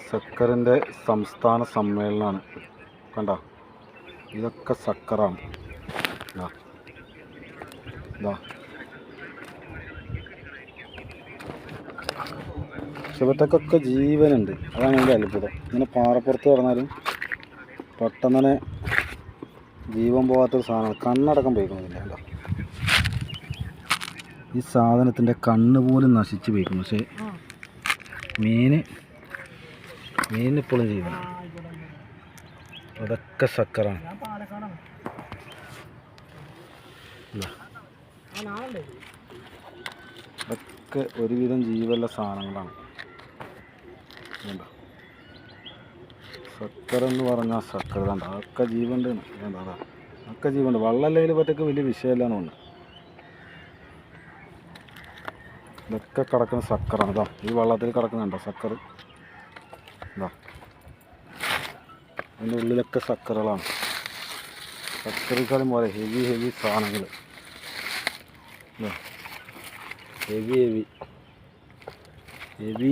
സക്കറിൻ്റെ സംസ്ഥാന സമ്മേളനമാണ്. കണ്ട, ഇതൊക്കെ സക്കറാണ്. പക്ഷെ ഇവറ്റക്കൊക്കെ ജീവനുണ്ട്. അതാണ് എൻ്റെ അത്ഭുതം. ഇങ്ങനെ പാറപ്പുറത്ത് കിടന്നാലും പെട്ടെന്ന് തന്നെ ജീവൻ പോകാത്തൊരു സാധനമാണ്. കണ്ണടക്കം പോയിക്കുന്നില്ല. കണ്ടോ, ഈ സാധനത്തിൻ്റെ കണ്ണ് പോലും നശിച്ച് പോയിക്കുന്നു. പക്ഷേ മീനിപ്പോഴും ജീവൻ. അതൊക്കെ സക്കറാണ്. ഇതൊക്കെ ഒരുവിധം ജീവനുള്ള സാധനങ്ങളാണ്. സക്കർ എന്ന് പറഞ്ഞാൽ സക്കർ കണ്ട, അതൊക്കെ ജീവനുണ്ട്. അതാ ഒക്കെ ജീവനുണ്ട്. വെള്ളമല്ലെങ്കിൽ പറ്റൊക്കെ വലിയ വിഷയമല്ലാന്ന് തോന്നുന്നു. ഇതൊക്കെ കിടക്കുന്ന സക്കറാണ്. ഇതാ ഈ വെള്ളത്തിൽ കിടക്കുന്നുണ്ടോ സക്കർ? ഇതാ അതിൻ്റെ ഉള്ളിലൊക്കെ സക്കറുകളാണ്. സക്കറിക്കാളും പോലെ ഹെവി സാധനങ്ങൾ. ഹെവി